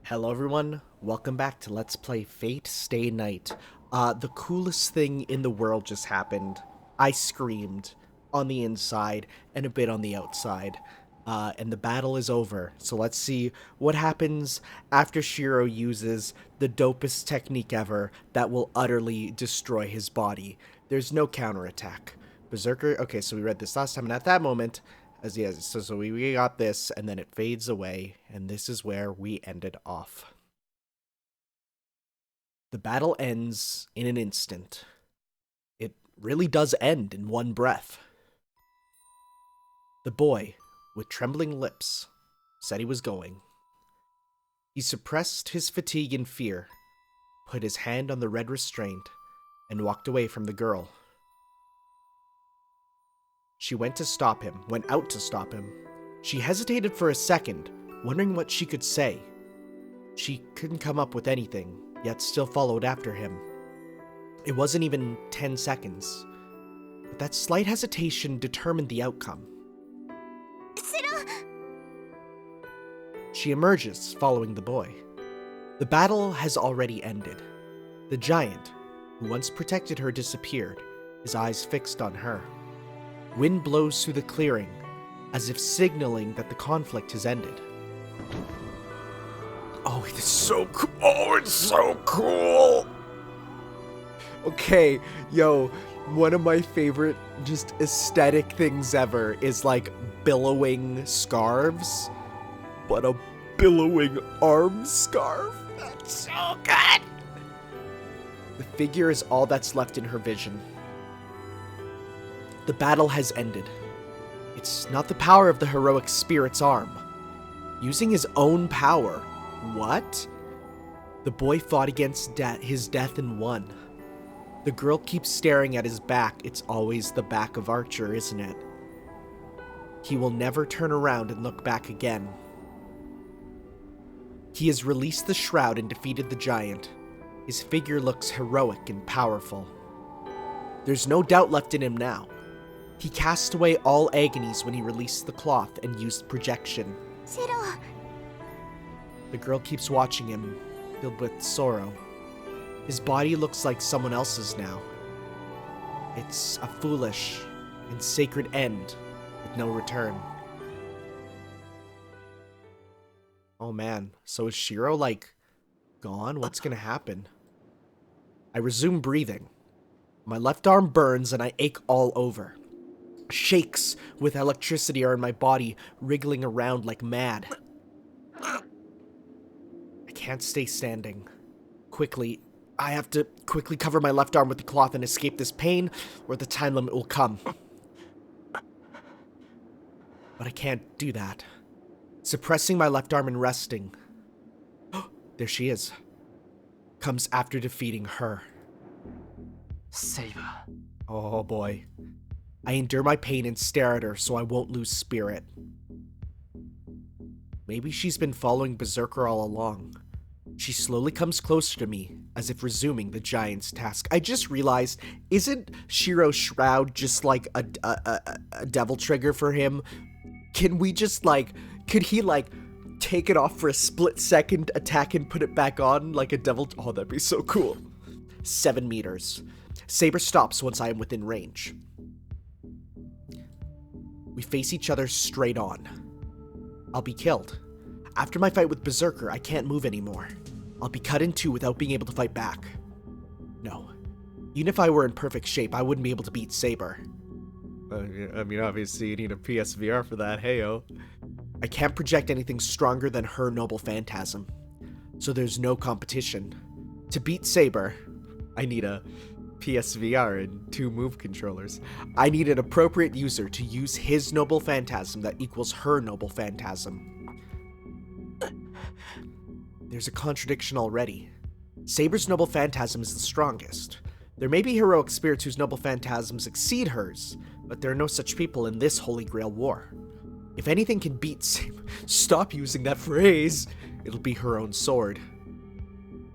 Hello everyone, welcome back to Let's Play Fate Stay Night. The coolest thing in the world just happened. I screamed on the inside and a bit on the outside. And the battle is over, so let's see what happens after Shiro uses the dopest technique ever that will utterly destroy his body. There's no counterattack. Berserker, okay, so we read this last time, and at that moment, so we got this, and then it fades away, and this is where we ended off. The battle ends in an instant. It really does end in one breath. The boy, with trembling lips, said he was going. He suppressed his fatigue and fear, put his hand on the red restraint, and walked away from the girl. She went out to stop him. She hesitated for a second, wondering what she could say. She couldn't come up with anything, yet still followed after him. It wasn't even 10 seconds, but that slight hesitation determined the outcome. Shiro! She emerges, following the boy. The battle has already ended. The giant, who once protected her, disappeared, his eyes fixed on her. Wind blows through the clearing, as if signaling that the conflict has ended. Oh, it's so cool. Oh, it's so cool. Okay, yo, one of my favorite just aesthetic things ever is like billowing scarves, but a billowing arm scarf. That's so good. The figure is all that's left in her vision. The battle has ended. It's not the power of the heroic spirit's arm. Using his own power. What? The boy fought against his death and won. The girl keeps staring at his back. It's always the back of Archer, isn't it? He will never turn around and look back again. He has released the shroud and defeated the giant. His figure looks heroic and powerful. There's no doubt left in him now. He cast away all agonies when he released the cloth and used projection. Shiro! The girl keeps watching him, filled with sorrow. His body looks like someone else's now. It's a foolish and sacred end with no return. Oh man, so is Shiro, like, gone? What's gonna happen? I resume breathing. My left arm burns and I ache all over. Shakes with electricity are in my body, wriggling around like mad. I can't stay standing. I have to quickly cover my left arm with the cloth and escape this pain, or the time limit will come. But I can't do that. Suppressing my left arm and resting. There she is. Comes after defeating her. Saber. Oh boy. I endure my pain and stare at her so I won't lose spirit. Maybe she's been following Berserker all along. She slowly comes closer to me, as if resuming the giant's task. I just realized, isn't Shiro's shroud just like a devil trigger for him? Can we just could he take it off for a split second, attack and put it back on like a devil? Oh, that'd be so cool. 7 meters. Saber stops once I am within range. We face each other straight on. I'll be killed. After my fight with Berserker, I can't move anymore. I'll be cut in two without being able to fight back. No. Even if I were in perfect shape, I wouldn't be able to beat Saber. I mean, obviously you need a PSVR for that, heyo. I can't project anything stronger than her noble phantasm. So there's no competition. To beat Saber, I need a PSVR and 2 move controllers. I need an appropriate user to use his noble phantasm that equals her noble phantasm. There's a contradiction already. Saber's noble phantasm is the strongest. There may be heroic spirits whose noble phantasms exceed hers, but there are no such people in this Holy Grail war. If anything can beat Saber, stop using that phrase, it'll be her own sword.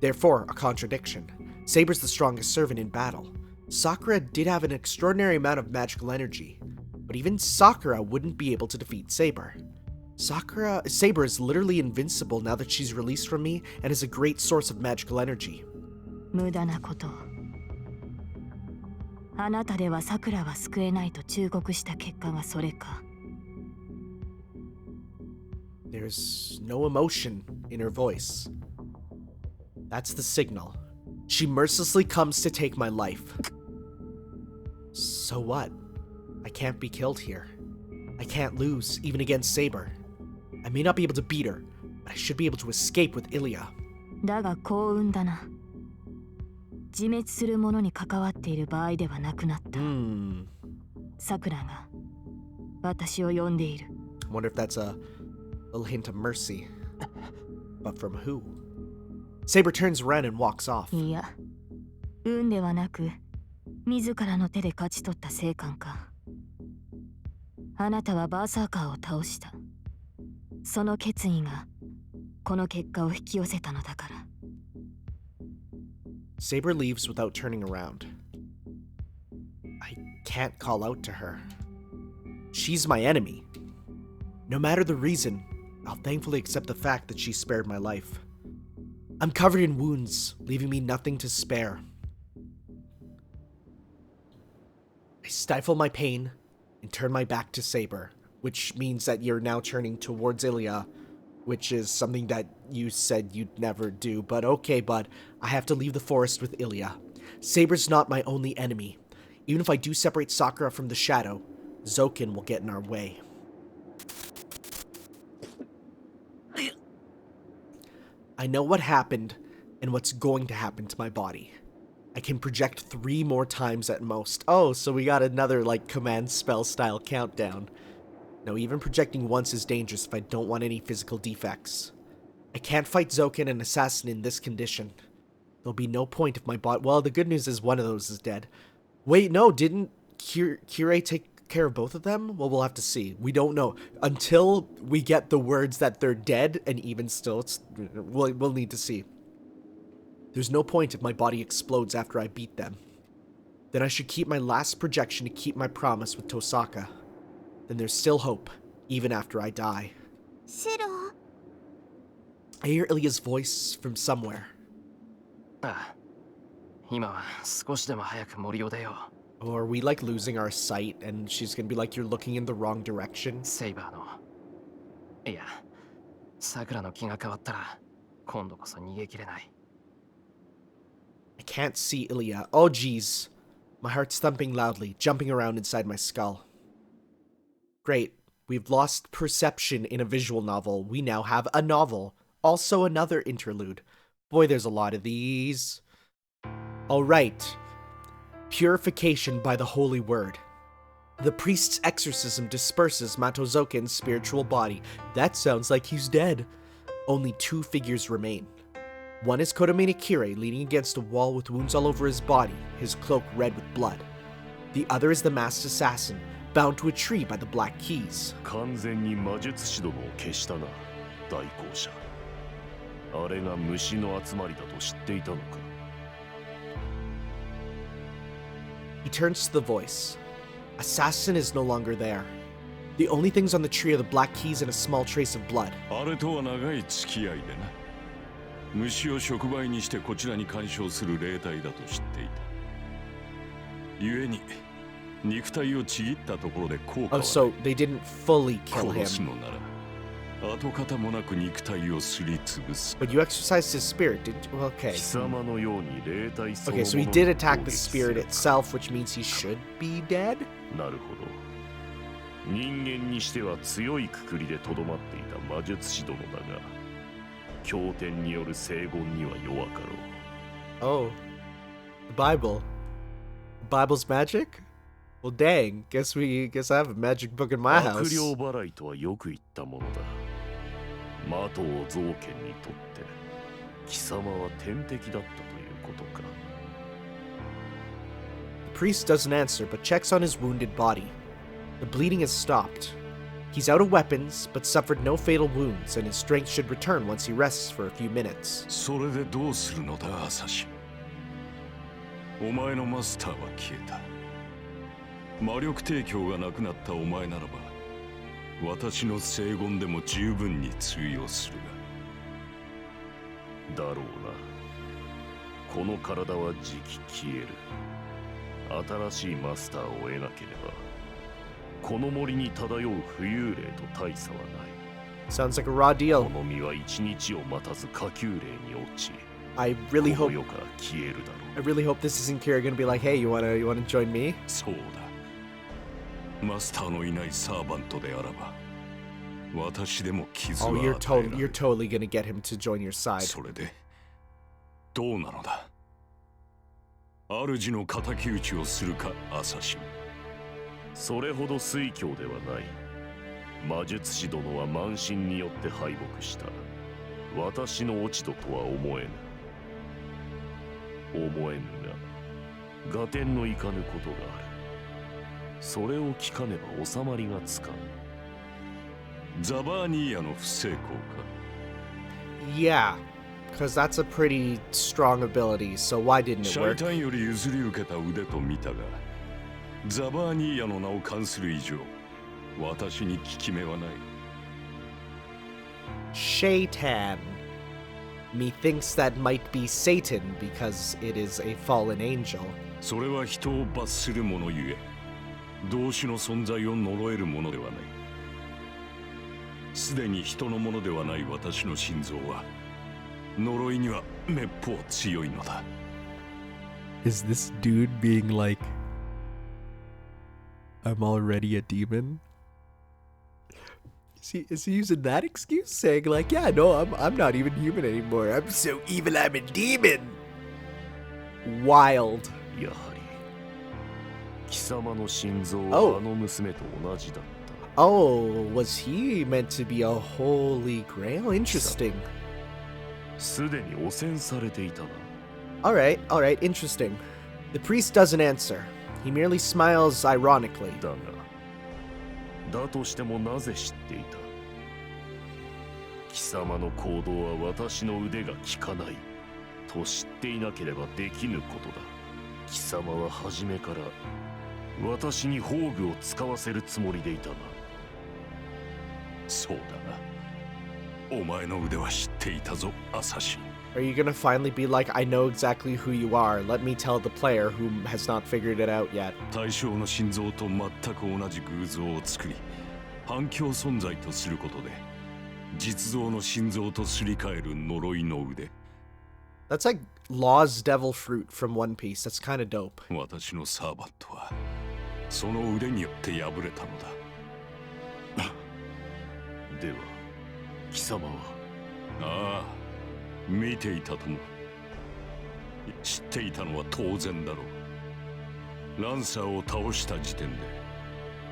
Therefore, a contradiction. Saber's the strongest servant in battle. Sakura did have an extraordinary amount of magical energy, but even Sakura wouldn't be able to defeat Saber. Saber is literally invincible now that she's released from me and is a great source of magical energy. 無駄なことを。あなたではさくらは救えないと忠告した結果がそれか。There's no emotion in her voice. That's the signal. She mercilessly comes to take my life. So what? I can't be killed here. I can't lose, even against Saber. I may not be able to beat her, but I should be able to escape with Illya. だが幸運だな。自滅する者に関わっている場合ではなくなった。さくらが私を呼んでいる。Wonder if that's a little hint of mercy. But from who? Saber turns around and walks off. いや、運ではなく、自らの手で勝ち取った成果か。あなたはバーサーカーを倒した。その決意がこの結果を引き寄せたのだから。Saber leaves without turning around. I can't call out to her. She's my enemy. No matter the reason, I'll thankfully accept the fact that she spared my life. I'm covered in wounds, leaving me nothing to spare. I stifle my pain and turn my back to Saber, which means that you're now turning towards Illya, which is something that you said you'd never do. But okay, bud, I have to leave the forest with Illya. Saber's not my only enemy. Even if I do separate Sakura from the shadow, Zoken will get in our way. I know what happened and what's going to happen to my body. I can project 3 more times at most. Oh, so we got another, like, command spell style countdown. No, even projecting once is dangerous if I don't want any physical defects. I can't fight Zoken and Assassin in this condition. There'll be no point if my bot— well, the good news is one of those is dead. Wait, no, didn't Kirei take care of both of them? Well, we'll have to see. We don't know. Until we get the words that they're dead, and even still, we'll need to see. There's no point if my body explodes after I beat them. Then I should keep my last projection to keep my promise with Tosaka. Then there's still hope, even after I die. Shiro. I hear Illya's voice from somewhere. Or are we like losing our sight and she's gonna be like, you're looking in the wrong direction? Saber の。いや、さくらの気が変わったら、今度こそ逃げきれない。I can't see Illya. Oh geez. My heart's thumping loudly, jumping around inside my skull. Great. We've lost perception in a visual novel. We now have a novel. Also another interlude. Boy, there's a lot of these. Alright. Purification by the holy word. The priest's exorcism disperses Matozoken's spiritual body. That sounds like he's dead. Only 2 figures remain. One is Kodamine Kirei leaning against a wall with wounds all over his body, his cloak red with blood. The other is the masked assassin, bound to a tree by the black keys. 完全に魔術師どもを消したな、大公者。あれが虫の集まりだと知っていたのか。He turns to the voice. Assassin is no longer there. The only things on the tree are the black keys and a small trace of blood. あれとは長い付き合いでな。虫を触媒にしてこちらに干渉する霊体だと知っていた。故に肉体をちぎったところで効果はない。Oh, so they didn't fully kill 殺す him. のなら跡形もなく肉体をすりつぶす。 But you exorcised his spirit, didn't you? Well, okay. 貴様のように霊体そのも Okay, so の he を did 攻 attack 撃 the する spirit itself, which means he should be dead? なるほど。人間にしては強いくくりでとどまっていた魔術師殿だが、経典による聖言には弱かろう。Oh. The Bible. The Bible's magic? Well, dang. Guess I have a magic book in my 悪 house. 霊払いとはよく言ったものだ。魔頭造剣にとって貴様は天敵だったということか。The priest doesn't answer, but checks on his wounded body. The bleeding has stopped. He's out of weapons, but suffered no fatal wounds, and his strength should return once he rests for a few minutes. それでどうするのだ、アサシン。お前のマスターは消えた。魔力提供がなくなったお前ならば、私の聖言でも十分に通用するだろうな。この体はじき消える。新しいマスターを得なければ、この森に漂う浮遊霊と大差はない。Sounds like a raw deal. この身は一日を待たず下級霊に落ち、 I really この hope 世から消えるだろ I really hope this isn't Kirei gonna be like, hey, you wanna join me? う。そうだ。マスターのいないサーバントであらば、私でも傷は Oh, 与え you're られる。 totally gonna get him to join your side. それでどうなのだ。主の敵討ちをするか、アサシン。それほど推挙ではない。魔術師殿は慢心によって敗北した。私の落ち度とは思えぬ。思えぬが、合点のいかぬことがある。それを聞かねば収まりがつかん。ザバーニーヤの不成功か。 Yeah, because that's a pretty strong ability, so why didn't it シャイ work? タンより譲り受けた腕と見たが、ザバーニーヤの名を冠する以上、私に効き目はない。 Shaitan. Methinks that might be Satan because it is a fallen angel. それは人を罰するものゆえ、同種の存在を呪えるものではない。すでに人のものではない私の心臓は、呪いにはめっぽう強いのだ。 Is this dude being like, I'm already a demon? Is he using that excuse? Saying like, yeah, no, I'm not even human anymore. I'm so evil, I'm a demon. Wild. やはり貴様の心臓 Oh. はあの娘と同じだった。 Oh, was he meant to be a Holy Grail? Interesting. すでに汚染されていたな。 Alright, interesting. The priest doesn't answer. He merely smiles ironically. だが、だとしてもなぜ知っていた。貴様の行動は私の腕が効かないと知っていなければできぬことだ。貴様は初めから私に宝具を使わせるつもりでいたな。そうだな。お前の腕は知っていたぞ、アサシン。 Are you gonna finally be like, I know exactly who you are? Let me tell the player who has not figured it out yet. 対象の心臓と全く同じ偶像を作り、反響存在とすることで、実像の心臓とすり替える呪いの腕。 That's like Law's Devil Fruit from One Piece. That's kind of dope. 私のサーバントは、その腕によって破れたのだ。では貴様は。ああ、見ていたとも。知っていたのは当然だろう。ランサーを倒した時点で、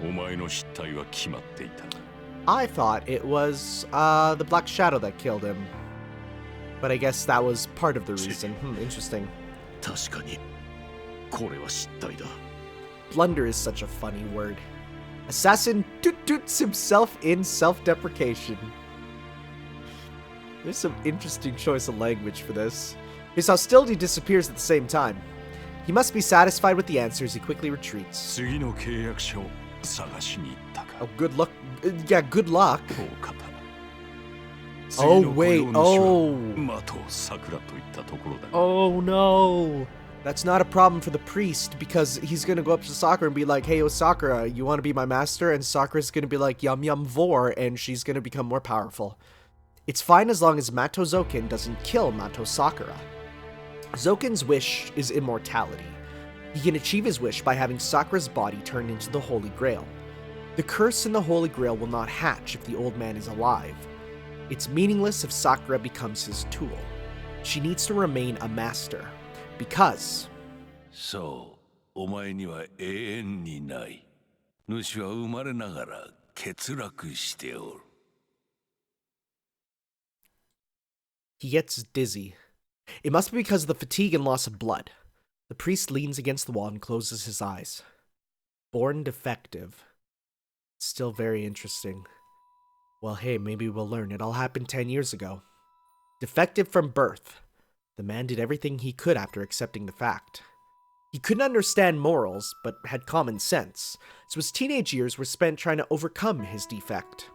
お前の失態は決まっていた。 I thought it was the Black Shadow that killed him. But I guess that was part of the reason. Interesting. 確かにこれは失態だ。 Blunder is such a funny word. Assassin toots himself in self-deprecation. There's some interesting choice of language for this. His hostility disappears at the same time. He must be satisfied with the answers. He quickly retreats. 次の契約者を探しに行ったか。 Oh, good luck. Yeah, good luck. こう方。 Oh, 次の wait. 雇用主は Oh. マト桜といったところだが。 Oh, no. That's not a problem for the priest because he's gonna go up to Sakura and be like, hey, yo, Sakura, you wanna be my master? And Sakura's gonna be like, yum yum vor, and she's gonna become more powerful. It's fine as long as Mato Zoken doesn't kill Mato Sakura. Zoken's wish is immortality. He can achieve his wish by having Sakura's body turned into the Holy Grail. The curse in the Holy Grail will not hatch if the old man is alive. It's meaningless if Sakura becomes his tool. She needs to remain a master. Because... そう、お前には永遠にない。主は生まれながら欠落しておる。He gets dizzy. It must be because of the fatigue and loss of blood. The priest leans against the wall and closes his eyes. Born defective. Still very interesting. Well, hey, maybe we'll learn. It all happened 10 years ago. Defective from birth. The man did everything he could after accepting the fact. He couldn't understand morals, but had common sense, so his teenage years were spent trying to overcome his defect.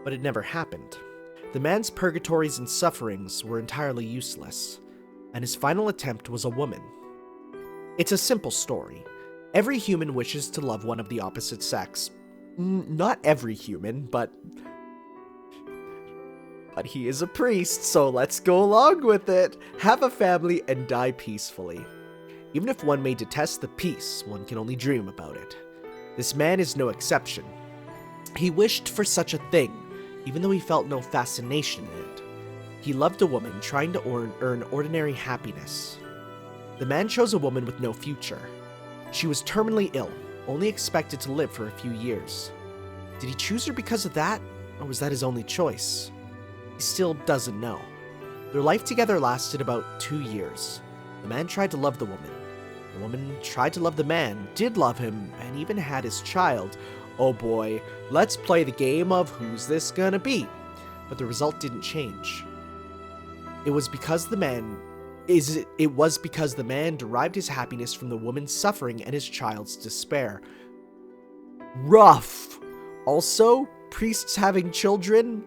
But it never happened. The man's purgatories and sufferings were entirely useless, and his final attempt was a woman. It's a simple story. Every human wishes to love one of the opposite sex. Not every human, but he is a priest, so let's go along with it. Have a family and die peacefully. Even if one may detest the peace, one can only dream about it. This man is no exception. He wished for such a thing, even though he felt no fascination in it. He loved a woman trying to earn ordinary happiness. The man chose a woman with no future. She was terminally ill, only expected to live for a few years. Did he choose her because of that, or was that his only choice? He still doesn't know. Their life together lasted about 2 years. The man tried to love the woman. The woman tried to love the man, did love him, and even had his child. Oh boy, let's play the game of who's this gonna be? But the result didn't change. It was because the man derived his happiness from the woman's suffering and his child's despair. Rough. Also, priests having children?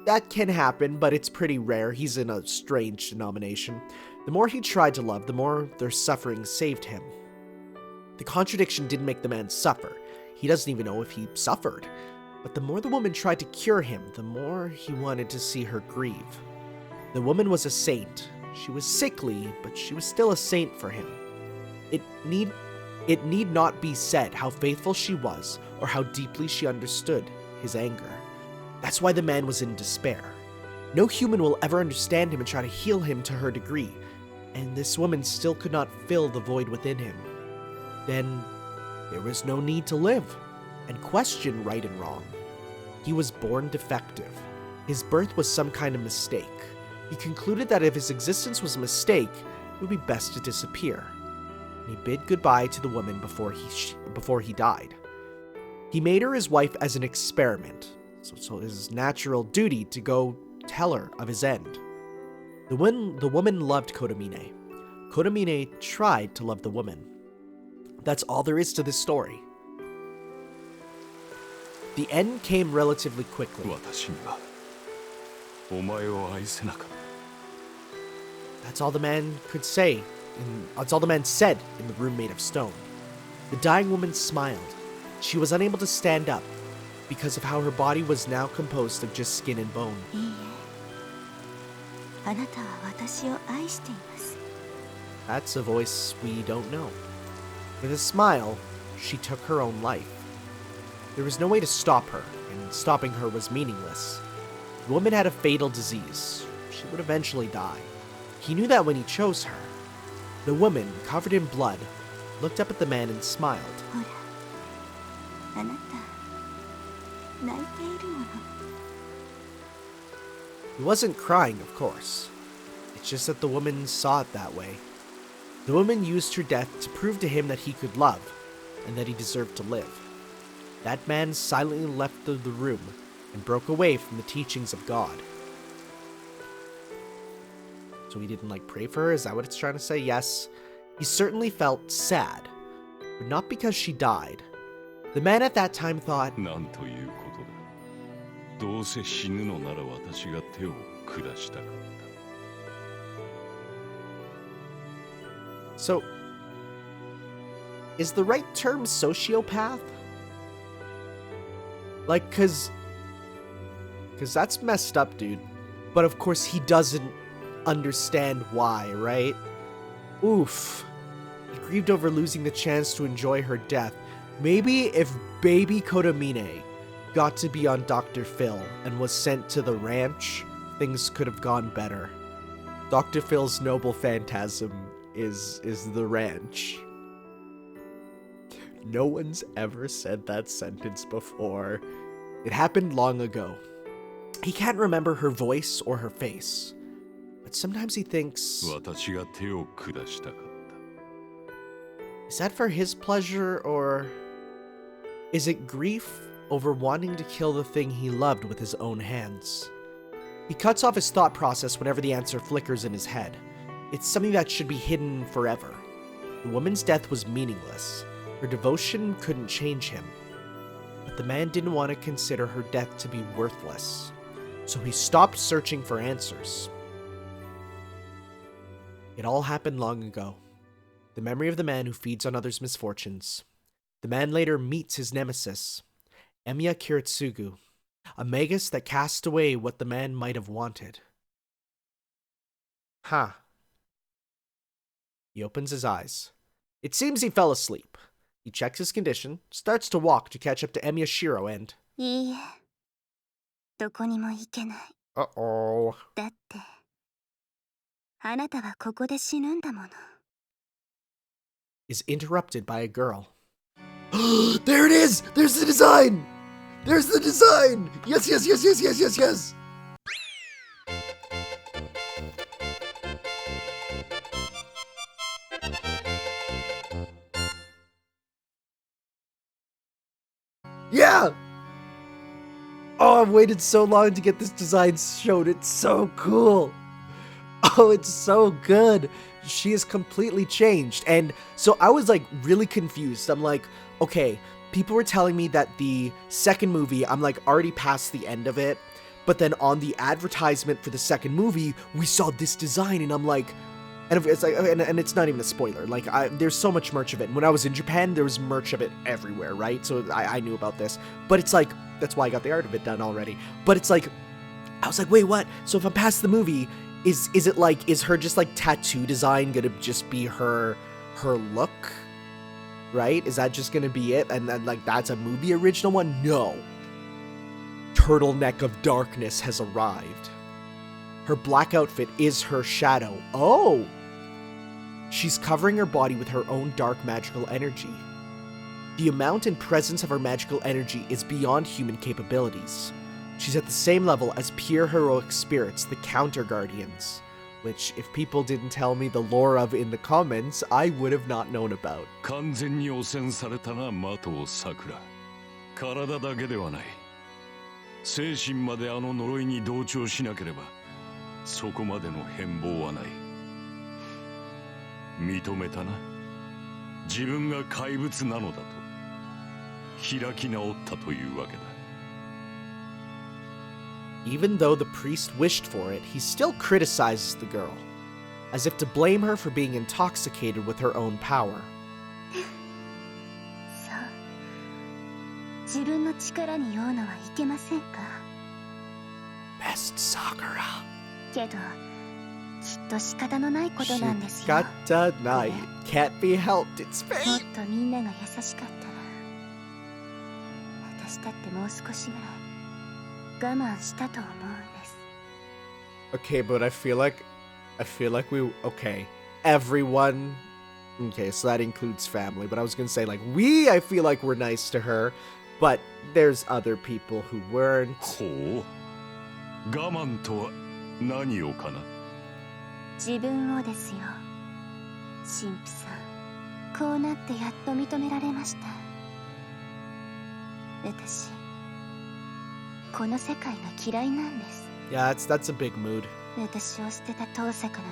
That can happen, but it's pretty rare. He's in a strange denomination. The more he tried to love, the more their suffering saved him. The contradiction didn't make the man suffer. He doesn't even know if he suffered. But the more the woman tried to cure him, the more he wanted to see her grieve. The woman was a saint. She was sickly, but she was still a saint for him. It need not be said how faithful she was, or how deeply she understood his anger. That's why the man was in despair. No human will ever understand him and try to heal him to her degree, and this woman still could not fill the void within him. Then there was no need to live, and question right and wrong. He was born defective. His birth was some kind of mistake. He concluded that if his existence was a mistake, it would be best to disappear. And he bid goodbye to the woman before he died. He made her his wife as an experiment, so his natural duty to go tell her of his end. The woman loved Kodomine. Kodomine tried to love the woman. That's all there is to this story. The end came relatively quickly. That's all the man could say. That's all the man said in the room made of stone. The dying woman smiled. She was unable to stand up because of how her body was now composed of just skin and bone. That's a voice we don't know. With a smile, she took her own life. There was no way to stop her, and stopping her was meaningless. The woman had a fatal disease. She would eventually die. He knew that when he chose her. The woman, covered in blood, looked up at the man and smiled. He wasn't crying, of course. It's just that the woman saw it that way. The woman used her death to prove to him that he could love, and that he deserved to live. That man silently left the room and broke away from the teachings of God. So he didn't pray for her? Is that what it's trying to say? Yes. He certainly felt sad, but not because she died. The man at that time thought, so, is the right term sociopath? Cause that's messed up, dude. But of course he doesn't understand why, right? Oof. He grieved over losing the chance to enjoy her death. Maybe if baby Kodomine got to be on Dr. Phil and was sent to the ranch, things could have gone better. Dr. Phil's noble phantasm is the ranch. No one's ever said that sentence before. It happened long ago. He can't remember her voice or her face, but sometimes he thinks, is that for his pleasure, or is it grief over wanting to kill the thing he loved with his own hands? He cuts off his thought process whenever the answer flickers in his head. It's something that should be hidden forever. The woman's death was meaningless. Her devotion couldn't change him. But the man didn't want to consider her death to be worthless, so he stopped searching for answers. It all happened long ago. The memory of the man who feeds on others' misfortunes. The man later meets his nemesis, Emiya Kiritsugu, a magus that cast away what the man might have wanted. Huh. He opens his eyes. It seems he fell asleep. He checks his condition, starts to walk to catch up to Emiya Shiro and... いいえ。どこにも行けない。 Uh-oh. だって、あなたはここで死ぬんだもの。 Is interrupted by a girl. There it is! There's the design! There's the design! Yes, yes, yes, yes, yes, yes, yes! Yeah! Oh, I've waited so long to get this design shown. It's so cool. Oh, it's so good. She is completely changed. And so I was like really confused. I'm like, okay, people were telling me that the second movie, I'm like already past the end of it. But then on the advertisement for the second movie, we saw this design and I'm like, and it's like, and it's not even a spoiler. Like, there's so much merch of it. And when I was in Japan, there was merch of it everywhere, right? So I knew about this. But it's like, that's why I got the art of it done already. But it's like, I was like, wait, what? So if I'm past the movie, is it like, is her just like tattoo design gonna just be her look? Right? Is that just gonna be it? And then like, that's a movie original one? No. Turtleneck of Darkness has arrived. Her black outfit is her shadow. Oh! She's covering her body with her own dark magical energy. The amount and presence of her magical energy is beyond human capabilities. She's at the same level as pure heroic spirits, the Counter Guardians, which, if people didn't tell me the lore of in the comments, I would have not known about. 完全に汚染されたな、的を桜。体だけではない。精神まであの呪いに同調しなければ、そこまでの変貌はない。認めたな。自分が怪物なのだと。開き直ったというわけだ。Even though the priest wished for it, he still criticizes the girl, as if to blame her for being intoxicated with her own power. そう。自分の力に酔うのはいけませんか Best Sakura. けど、きっと仕方のないことなんですよ。 Shikata nai. Can't be helped, it's もっ fate. とみんなが優しかったら、私だってもう少しぐらい我慢したと思うんです。 Okay, but I feel like we, okay, everyone, okay, so that includes family, but I was gonna say, like, I feel like we're nice to her, but there's other people who weren't. ほう。我慢とは何をかな。自分をですよ。神父さん、こうなってやっと認められました。私、この世界が嫌いなんです。 Yeah, that's a big mood. 私を捨てた遠坂の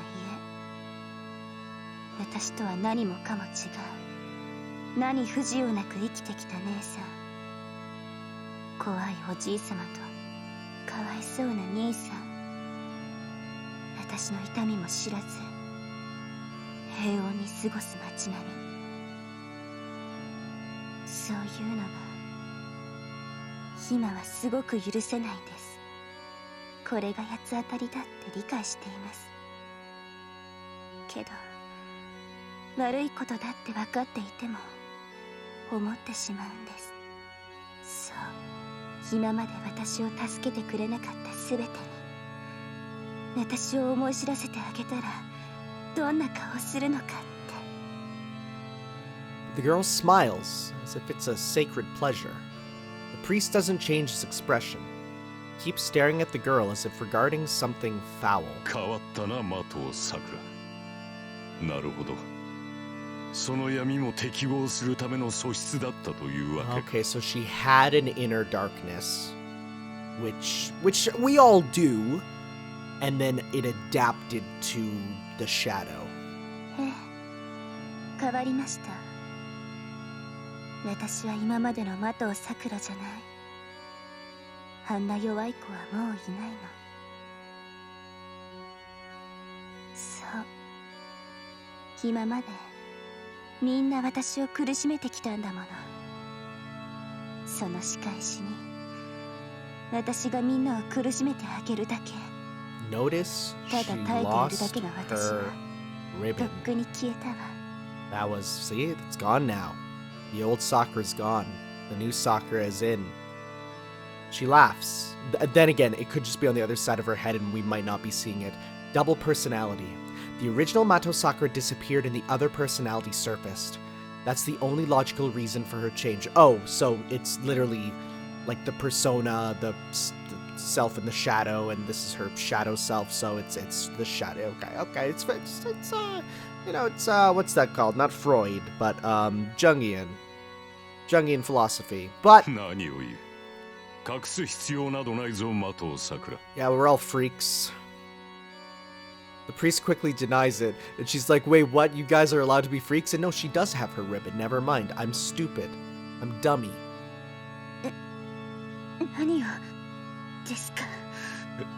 家。私とは何もかも違う。何不自由なく生きてきた姉さん。怖いおじい様とかわいそうな兄さん。私の痛みも知らず、平穏に過ごす街並み。そういうのが今はすごく許せないんです。これが八つ当たりだって理解しています。けど悪いことだって分かっていても思ってしまうんです。そう、今まで私を助けてくれなかったすべてに私を思い知らせてあげたらどんな顔するのかって。 The girl smiles, as if it's a sacred pleasure. The priest doesn't change his expression. He keeps staring at the girl as if regarding something foul. 変わったな、的を桜。なるほど。その闇も適合するための素質だったというわけか。 Okay, so she had an inner darkness, which we all do, and then it adapted to the shadow. ええ、変わりました。私は今までの的尾さくらじゃない。あんな弱い子はもういないの。そう、今までみんな私を苦しめてきたんだもの。その仕返しに私がみんなを苦しめてあげるだけ。 Notice た she だ耐えているだ lost けの私 her はとっ ribbon. くに消えたわ。 That was, see, it's gone now. The old Sakura's gone. The new Sakura is in. She laughs. Then again, it could just be on the other side of her head and we might not be seeing it. Double personality. The original Mato Sakura disappeared and the other personality surfaced. That's the only logical reason for her change. Oh, so it's literally like the persona, the self in the shadow, and this is her shadow self, so it's the shadow. Okay, it's you know, it's what's that called? Not Freud, but Jungian philosophy. But 何を言う。隠す必要などないぞ、的尾さくら。 yeah, we're all freaks. The priest quickly denies it, and she's like, wait, what? You guys are allowed to be freaks? And no, she does have her ribbon. Never mind. I'm stupid. I'm dummy. 何をですか。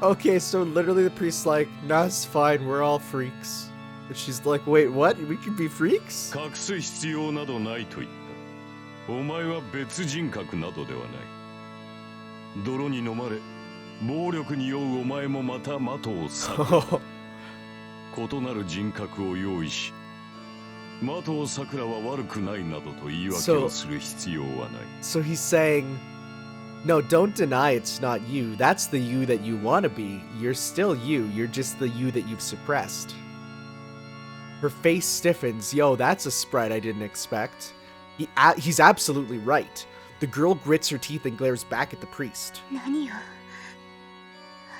Okay, so literally the priest's like, nah, it's fine. We're all freaks. And she's like, wait, what? We can be freaks? 隠す必要などないと言った。お前は別人格などではない。泥に飲まれ、暴力に酔うお前もまた的を去る。異なる人格を用意し、的尾さくらは悪くないなどと言い訳をする必要はない。So he's saying, no, don't deny it's not you. That's the you that you want to be. You're still you. You're just the you that you've suppressed. Her face stiffens. Yo, that's a sprite I didn't expect. He's absolutely right. The girl grits her teeth and glares back at the priest. 何を。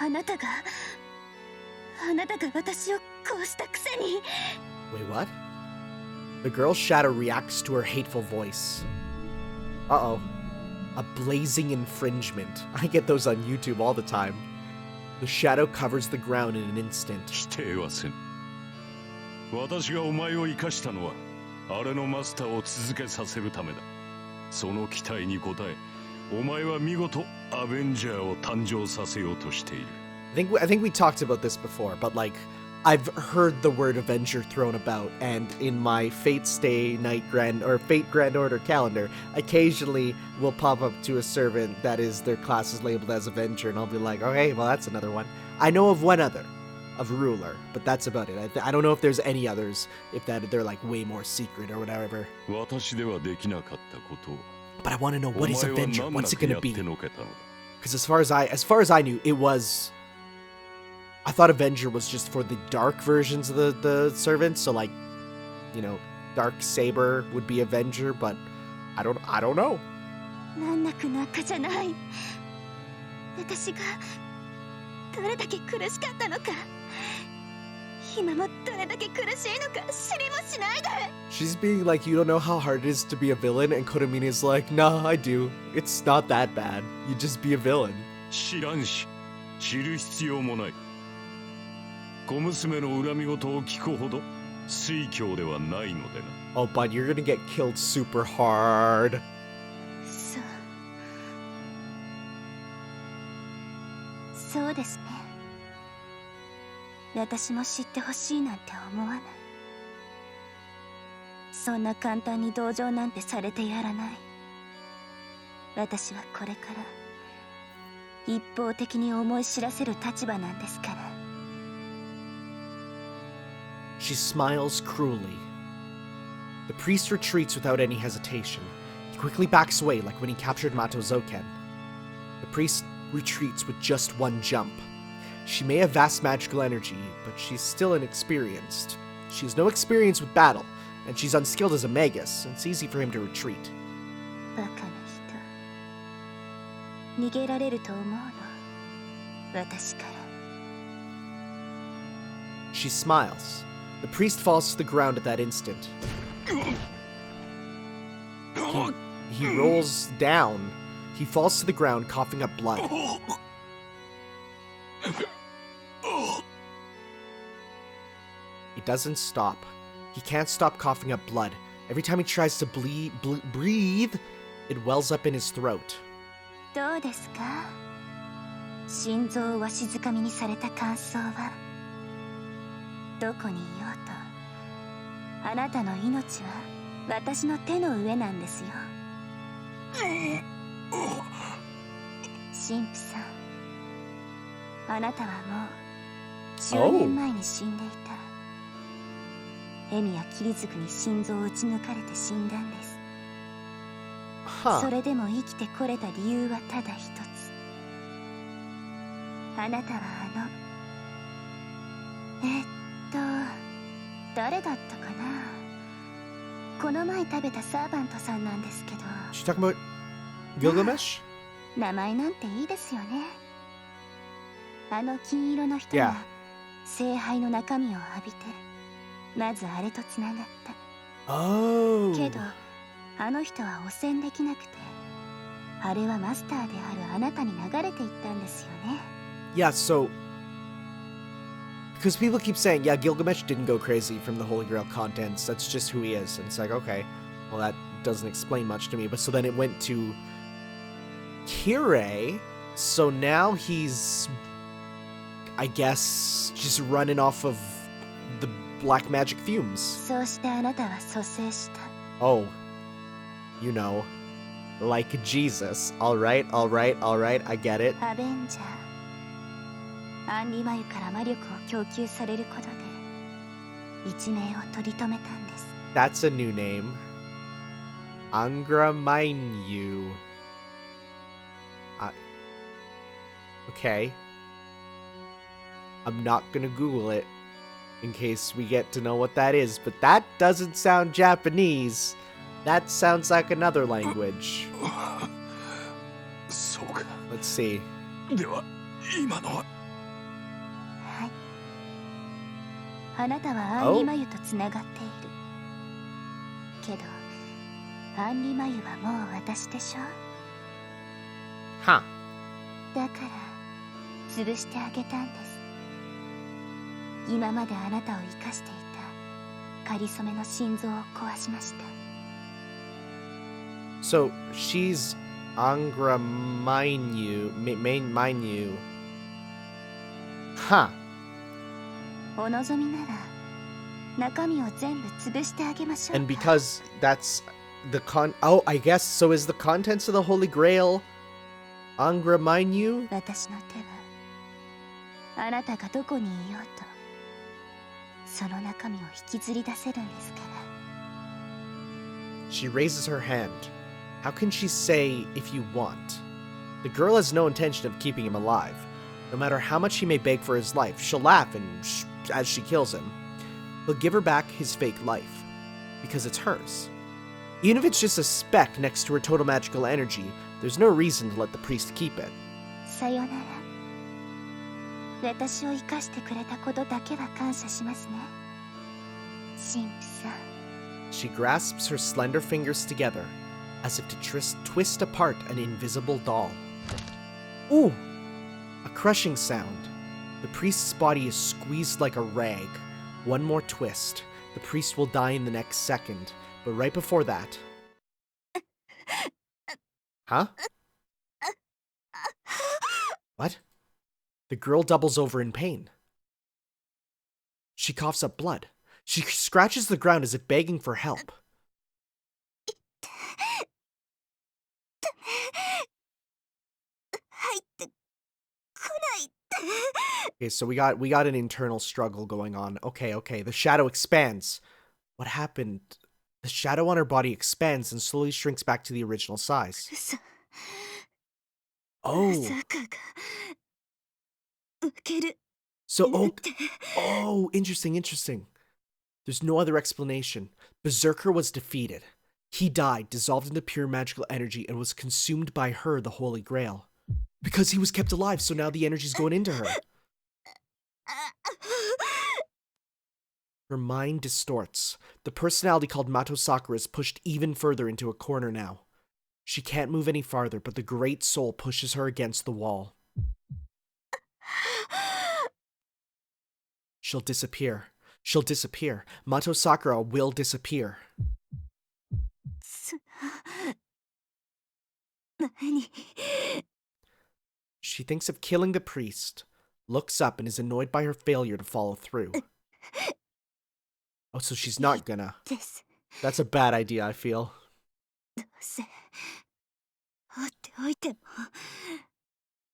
あなたが私をこうしたくせに。 Wait, what? The girl's shadow reacts to her hateful voice. Uh-oh. A blazing infringement. I get those on YouTube all the time. The shadow covers the ground in an instant. 否定はせん。私がお前を生かしたのは、あれのマスターを続けさせるためだ。その期待に応え、お前は見事アベンジャーを誕生させようとしている。I think we talked about this before, but like, I've heard the word Avenger thrown about, and in my Fate Stay Night Grand or Fate Grand Order calendar, occasionally will pop up to a servant that is their class is labeled as Avenger, and I'll be like, okay, well that's another one. I know of one other, of Ruler, but that's about it. I don't know if there's any others, if they're like way more secret or whatever. 私ではできなかったことを。 But I want to know, what is お前は Avenger? 何 What's な it く gonna やって be? のけたのだ。 Because as far as I knew, it was. I thought Avenger was just for the dark versions of the servants. So like, you know, Dark Saber would be Avenger, but I don't know. 難なくなんかじゃない。私がどれだけ苦しかったのか、今もどれだけ苦しいのか知りもしないで。 She's being like, you don't know how hard it is to be a villain, and Kodamine is like, nah, I do. It's not that bad. You just be a villain. 知らんし、知る必要もない。小娘の恨み事を聞くほど水教ではないのでな。 Oh, but you're gonna get killed super hard. そうですね。私も知ってほしいなんて思わない。そんな簡単に同情なんてされてやらない。私はこれから一方的に思い知らせる立場なんですから。 She smiles cruelly. The priest retreats without any hesitation. He quickly backs away like when he captured Mato Zoken. The priest retreats with just one jump. She may have vast magical energy, but she's still inexperienced. She has no experience with battle, and she's unskilled as a magus, and it's easy for him to retreat. バカな人。逃げられると思うの。私から。 She smiles. The priest falls to the ground at that instant. He rolls down. He falls to the ground, coughing up blood. It doesn't stop. He can't stop coughing up blood. Every time he tries to breathe, it wells up in his throat. どうですか？心臓をわしづかみにされた感想は。どこにいようと、あなたの命は私の手の上なんですよ。神父さん、あなたはもう10年前に死んでいた。蛇やキリズクに心臓を撃ち抜かれて死んだんです。それでも生きてこれた理由はただ一つ。あなたは誰だったかな。この前食べたサーバントさんなんですけど。She's talking about Gilgamesh? 名前なんていいですよね。あの金色の人が聖杯の中身を浴びて、まずあれとつながった。けどあの人は汚染できなくて、あれはマスターであるあなたに流れていったんですよね。Yeah, so because people keep saying, yeah, Gilgamesh didn't go crazy from the Holy Grail contents. That's just who he is. And it's like, okay, well, that doesn't explain much to me. But so then it went to Kirei. So now he's, I guess, just running off of the black magic fumes. そうしてあなたは蘇生した。Oh, you know, like Jesus. All right, I get it. アベンジャー。アンリマユから魔力を供給されることで一命を取り留めたんです。That's a new name. Angra Mainyu. Okay. I'm not gonna Google it in case we get to know what that is, but that doesn't sound Japanese. That sounds like another language. そうか。 Let's see. では今のは。はい。あなたはアンリマユとつながっている。けど、アンリマユはもう私でしょ。Huh. だから潰してあげたんです。今まであなたを生かしていたかりそめの心臓を壊しました。So she's Angra Mainyu. Mainyu. Huh. お望みなら中身を全部潰してあげましょう。 And because that's the I guess, so is the contents of the Holy Grail Angra Mainyu? 私の手はあなたがどこにいようとその中身を引きずり出せるんですから。 She raises her hand. How can she say, if you want? The girl has no intention of keeping him alive. No matter how much he may beg for his life, she'll laugh as she kills him. He'll give her back his fake life. Because it's hers. Even if it's just a speck next to her total magical energy, there's no reason to let the priest keep it. さよなら。私を生かしてくれたことだけは感謝しますね。神父さん。 She grasps her slender fingers together, as if to twist apart an invisible doll. Ooh! A crushing sound. The priest's body is squeezed like a rag. One more twist. The priest will die in the next second. But right before that... Huh? What? The girl doubles over in pain. She coughs up blood. She scratches the ground as if begging for help. Okay, so we got an internal struggle going on. Okay, the shadow expands. What happened? The shadow on her body expands and slowly shrinks back to the original size. Oh. So, interesting. There's no other explanation. Berserker was defeated. He died, dissolved into pure magical energy, and was consumed by her, the Holy Grail. Because he was kept alive, so now the energy's going into her. Her mind distorts. The personality called Mato Sakura is pushed even further into a corner now. She can't move any farther, but the great soul pushes her against the wall. She'll disappear. She'll disappear. Mato Sakura will disappear. 何 She thinks of killing the priest, looks up and is annoyed by her failure to follow through. Oh, so she's not gonna. です。 That's a bad idea, I feel. どうせ放っておいても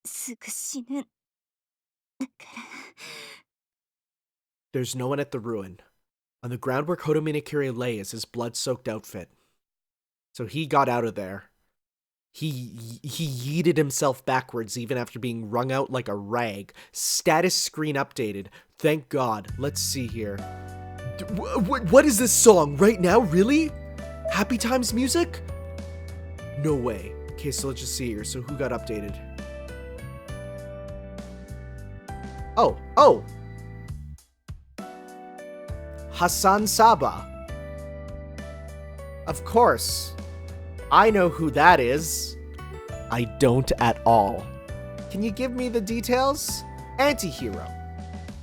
すぐ死ぬ。だから There's no one at the ruin. On the ground where Kotomine Kirei lay is his blood-soaked outfit. So he got out of there. He yeeted himself backwards even after being wrung out like a rag. Status screen updated. Thank God. Let's see here. What is this song? Right now? Really? Happy Times music? No way. Okay, so let's just see here. So who got updated? Oh! Hassan Saba. Of course. I know who that is. I don't at all. Can you give me the details? Anti-hero.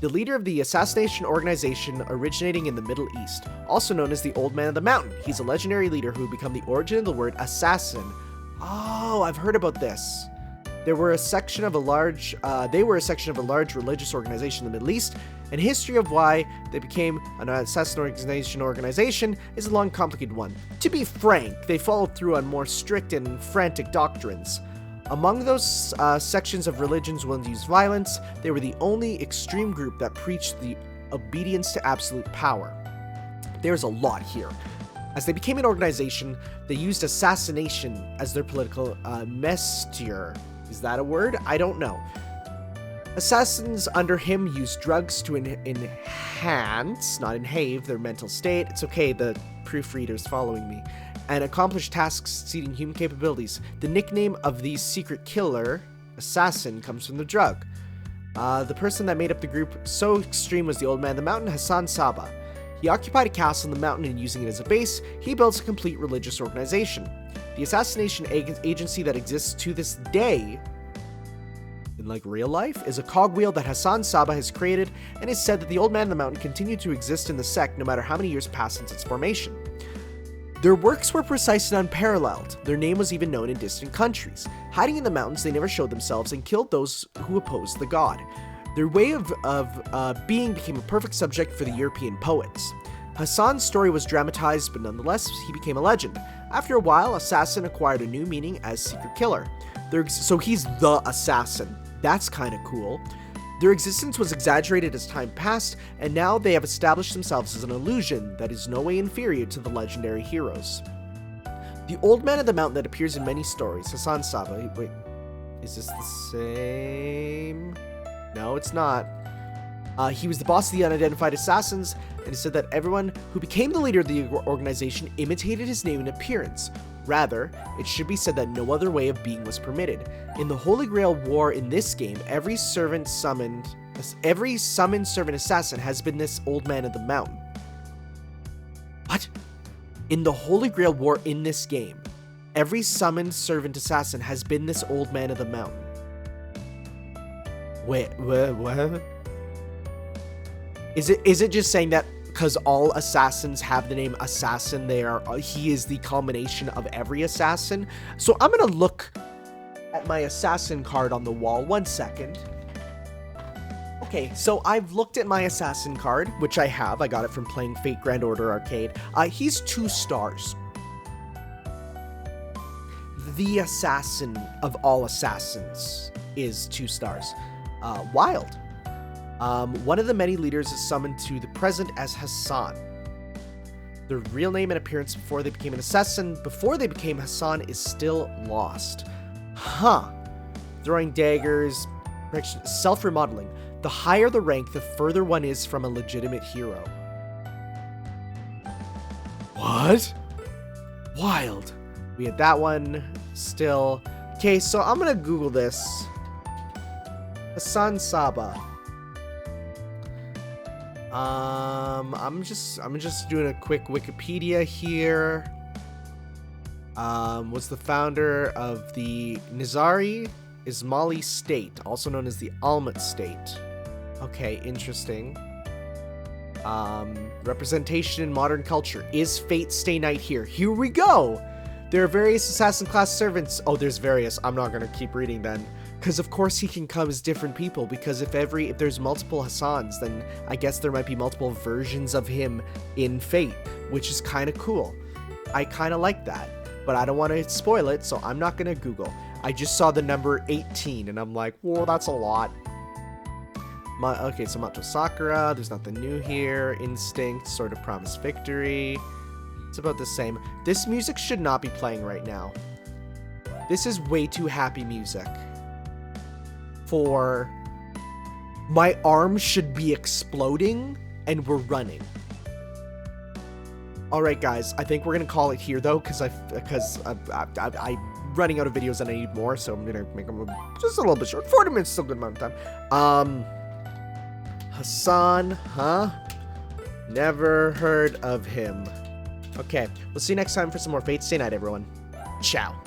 The leader of the assassination organization originating in the Middle East, also known as the Old Man of the Mountain. He's a legendary leader who became the origin of the word assassin. Oh, I've heard about this. They were a section of a large religious organization in the Middle East, and history of why they became an assassination organization is a long, complicated one. To be frank, they followed through on more strict and frantic doctrines. Among those sections of religions willing to use violence, they were the only extreme group that preached the obedience to absolute power. There's a lot here. As they became an organization, they used assassination as their political mesture. Is that a word? I don't know. Assassins under him used drugs to enhance, not enhave, their mental state. It's okay, the proofreader's following me. And accomplish tasks exceeding human capabilities. The nickname of the secret killer, assassin, comes from the drug. The person that made up the group so extreme was the Old Man of the Mountain, Hassan Saba. He occupied a castle in the mountain, and using it as a base, he builds a complete religious organization. The assassination agency that exists to this day, in like real life, is a cogwheel that Hassan Saba has created, and is said that the Old Man of the Mountain continued to exist in the sect no matter how many years passed since its formation. Their works were precise and unparalleled. Their name was even known in distant countries. Hiding in the mountains, they never showed themselves and killed those who opposed the god. Their way of being became a perfect subject for the European poets. Hassan's story was dramatized, but nonetheless, he became a legend. After a while, assassin acquired a new meaning as secret killer. So he's the assassin. That's kind of cool. Their existence was exaggerated as time passed, and now they have established themselves as an illusion that is no way inferior to the legendary heroes. The Old Man of the Mountain that appears in many stories, Hassan Saba. Wait, is this the same? No, it's not. He was the boss of the unidentified assassins, and it said that everyone who became the leader of the organization imitated his name and appearance. Rather, it should be said that no other way of being was permitted. In the Holy Grail war in this game, every summoned servant assassin has been this Old Man of the Mountain. What? In the Holy Grail war in this game, every summoned servant assassin has been this Old Man of the Mountain. Wait, what? Is it just saying that because all assassins have the name assassin, he is the culmination of every assassin? So I'm gonna look at my assassin card on the wall. 1 second. Okay, so I've looked at my assassin card, which I have. I got it from playing Fate Grand Order Arcade. He's 2 stars. The assassin of all assassins is 2 stars. Wild. One of the many leaders is summoned to the present as Hassan. Their real name and appearance before they became an assassin, before they became Hassan, is still lost. Huh. Throwing daggers, self-remodeling. The higher the rank, the further one is from a legitimate hero. What? Wild. We had that one still. Okay, so I'm gonna Google this. Hassan Saba. I'm just doing a quick Wikipedia here. Was the founder of the Nizari Ismaili state, also known as the Almat state. Okay, interesting. Representation in modern culture. Is Fate Stay Night here? Here we go! There are various assassin class servants. Oh, there's various. I'm not gonna keep reading then. Because of course he can come as different people, because if there's multiple Hassans, then I guess there might be multiple versions of him in Fate, which is kind of cool. I kind of like that, but I don't want to spoil it, so I'm not gonna Google. I just saw the number 18, and I'm like, whoa, that's a lot. Okay, so Mato Sakura, there's nothing new here. Instinct, sort of promised victory. It's about the same. This music should not be playing right now. This is way too happy music. For my arm should be exploding and we're running. All right, guys, I think we're gonna call it here though, because I'm running out of videos and I need more, so I'm gonna make them just a little bit short. 40 minutes is still a good amount of time. Hassan, huh? Never heard of him. Okay, we'll see you next time for some more Fate Stay Night, everyone. Ciao.